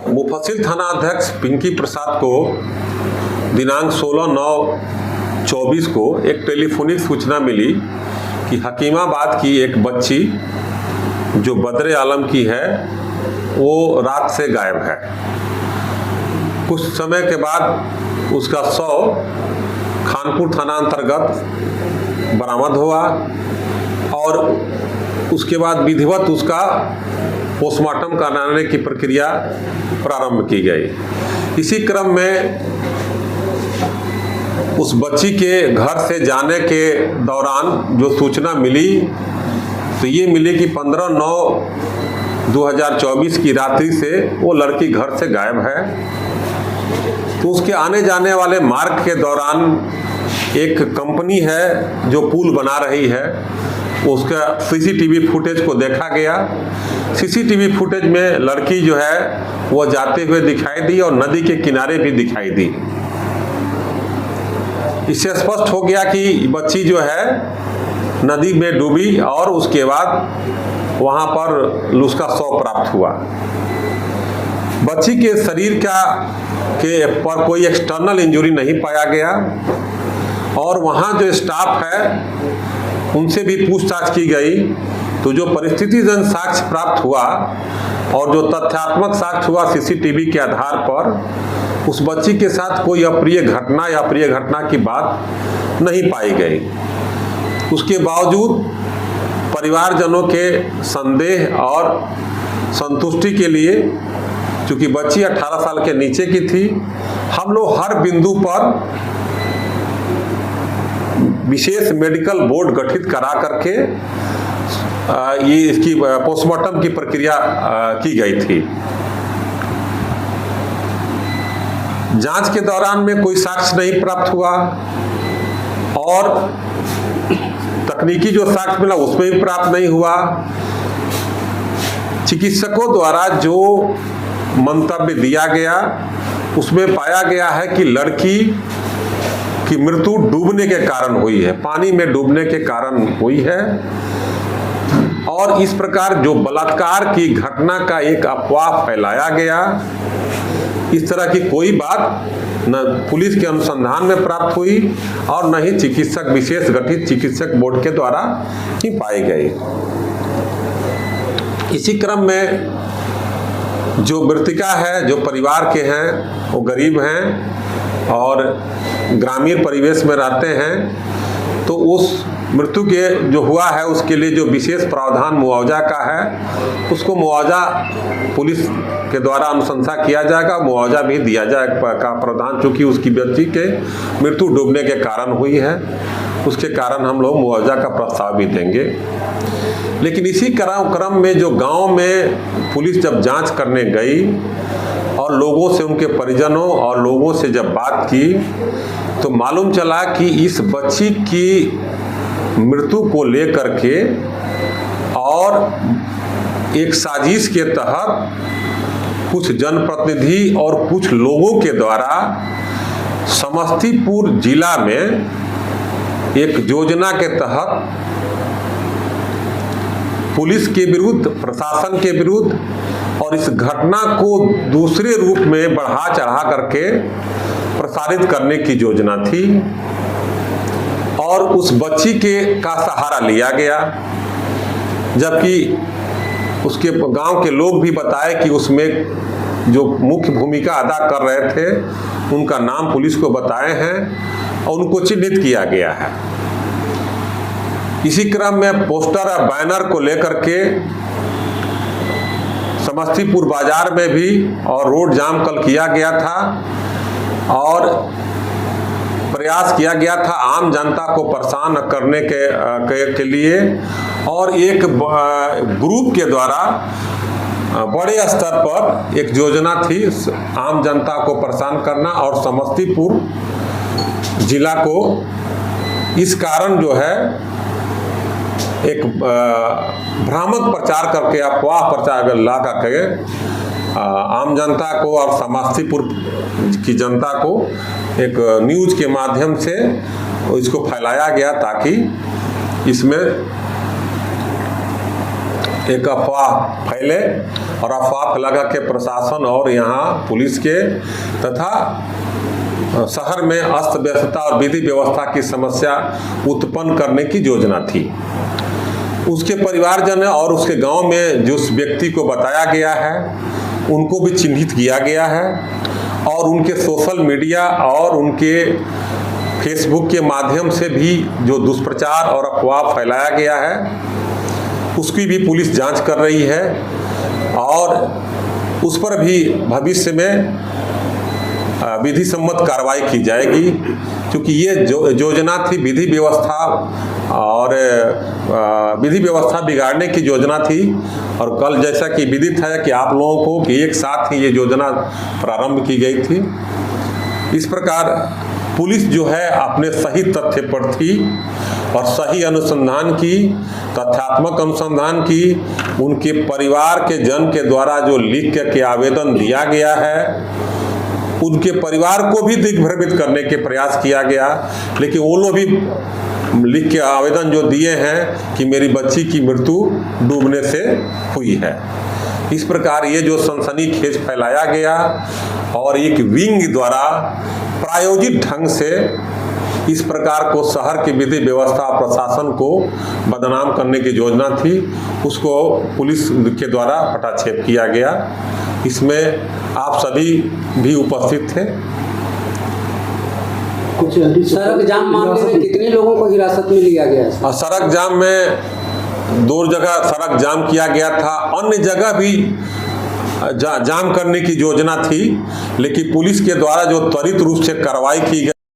मुफस्सिल थाना अध्यक्ष पिंकी प्रसाद को दिनांक 16/9/24 को एक टेलीफोनिक सूचना मिली कि हकीमाबाद की एक बच्ची जो बदरे आलम की है वो रात से गायब है। कुछ समय के बाद उसका शव खानपुर थाना अंतर्गत बरामद हुआ और उसके बाद विधिवत उसका पोस्टमार्टम कराने की प्रक्रिया प्रारंभ की गई। इसी क्रम में उस बच्ची के घर से जाने के दौरान जो सूचना मिली तो ये मिली कि 15/9/2024 की रात्रि से वो लड़की घर से गायब है। तो उसके आने जाने वाले मार्ग के दौरान एक कंपनी है जो पुल बना रही है, उसका सीसीटीवी फुटेज को देखा गया। सीसीटीवी फुटेज में लड़की जो है वो जाते हुए दिखाई दी और नदी के किनारे भी दिखाई दी। इससे स्पष्ट हो गया कि बच्ची जो है नदी में डूबी और उसके बाद वहां पर उसका शव प्राप्त हुआ। बच्ची के शरीर के पर कोई एक्सटर्नल इंजरी नहीं पाया गया और वहां जो स्टाफ है उनसे भी पूछताछ की गई तो जो परिस्थितिजन्य साक्ष्य प्राप्त हुआ और जो तथ्यात्मक साक्ष्य हुआ सीसीटीवी के आधार पर उस बच्ची के साथ कोई अप्रिय घटना या अप्रिय घटना की बात नहीं पाई गई। उसके बावजूद परिवारजनों के संदेह और संतुष्टि के लिए, चूंकि बच्ची 18 साल के नीचे की थी, हम लोग हर बिंदु पर विशेष मेडिकल बोर्ड गठित करा करके ये इसकी पोस्टमार्टम की प्रक्रिया की गई थी। जांच के दौरान में कोई साक्ष्य नहीं प्राप्त हुआ और तकनीकी जो साक्ष्य मिला उसमें भी प्राप्त नहीं हुआ। चिकित्सकों द्वारा जो मंतव्य दिया गया उसमें पाया गया है कि लड़की की मृत्यु डूबने के कारण हुई है, पानी में डूबने के कारण हुई है और इस प्रकार जो बलात्कार की घटना का एक अफवाह फैलाया गया, इस तरह की कोई बात न पुलिस के अनुसंधान में प्राप्त हुई और न ही चिकित्सक विशेष गठित चिकित्सक बोर्ड के द्वारा ही पाई गई। इसी क्रम में जो मृतिका है, जो परिवार के हैं, वो गरीब हैं और ग्रामीण परिवेश में रहते हैं, तो उस मृत्यु के जो हुआ है उसके लिए जो विशेष प्रावधान मुआवजा का है उसको मुआवजा पुलिस के द्वारा अनुशंसा किया जाएगा, मुआवजा भी दिया जाएगा का प्रावधान। चूंकि उसकी बच्ची के मृत्यु डूबने के कारण हुई है, उसके कारण हम लोग मुआवजा का प्रस्ताव भी देंगे। लेकिन इसी क्रम में जो गांव में पुलिस जब जांच करने गई और लोगों से, उनके परिजनों और लोगों से जब बात की तो मालूम चला कि इस बच्ची की मृत्यु को लेकर के और एक साजिश के तहत कुछ जनप्रतिनिधि और कुछ लोगों के द्वारा समस्तीपुर जिला में एक योजना के तहत पुलिस के विरुद्ध, प्रशासन के विरुद्ध और इस घटना को दूसरे रूप में बढ़ा चढ़ा करके प्रसारित करने की योजना थी और उस बच्ची का सहारा लिया गया। जबकि उसके गांव के लोग भी बताए कि उसमें जो मुख्य भूमिका अदा कर रहे थे उनका नाम पुलिस को बताए हैं और उनको चिन्हित किया गया है। इसी क्रम में पोस्टर और बैनर को लेकर के समस्तीपुर बाजार में भी और रोड जाम कल किया गया था और प्रयास किया गया था आम जनता को परेशान करने के लिए और एक ग्रुप के द्वारा बड़े स्तर पर एक योजना थी आम जनता को परेशान करना और समस्तीपुर जिला को इस कारण जो है एक भ्रामक प्रचार करके, अफवाह प्रचार ला करके आम जनता को और समस्तीपुर की जनता को एक न्यूज के माध्यम से इसको फैलाया गया ताकि इसमें एक अफवाह फैले और अफवाह फैला के प्रशासन और यहाँ पुलिस के तथा शहर में अस्त व्यस्तता और विधि व्यवस्था की समस्या उत्पन्न करने की योजना थी। उसके परिवारजन और उसके गांव में जिस व्यक्ति को बताया गया है उनको भी चिन्हित किया गया है और उनके सोशल मीडिया और उनके फेसबुक के माध्यम से भी जो दुष्प्रचार और अफवाह फैलाया गया है उसकी भी पुलिस जांच कर रही है और उस पर भी भविष्य में विधि सम्मत कार्रवाई की जाएगी, क्योंकि ये जो योजना थी विधि व्यवस्था बिगाड़ने की योजना थी। और कल जैसा कि विदित है कि आप लोगों को कि एक साथ ही ये योजना प्रारंभ की गई थी। इस प्रकार पुलिस जो है अपने सही तथ्य पर थी और सही अनुसंधान की, तथ्यात्मक अनुसंधान की। उनके परिवार के जन के द्वारा जो लिख के आवेदन दिया गया है उनके परिवार को भी दिग्भ्रमित करने के प्रयास किया गया, लेकिन वो लोग भी लिख के आवेदन जो दिए हैं कि मेरी बच्ची की मृत्यु डूबने से हुई है। इस प्रकार ये जो सनसनीखेज फैलाया गया और एक विंग द्वारा प्रायोजित ढंग से इस प्रकार को शहर की विधि व्यवस्था प्रशासन को बदनाम करने की योजना थी, उसको पुलिस के द्वारा पटाक्षेप किया गया। इसमें आप सभी भी उपस्थित थे। कुछ सड़क जाम मामले में कितने लोगों को हिरासत में लिया गया? सड़क जाम में 2 जगह सड़क जाम किया गया था, अन्य जगह भी जाम करने की योजना थी, लेकिन पुलिस के द्वारा जो त्वरित रूप से कार्रवाई की गई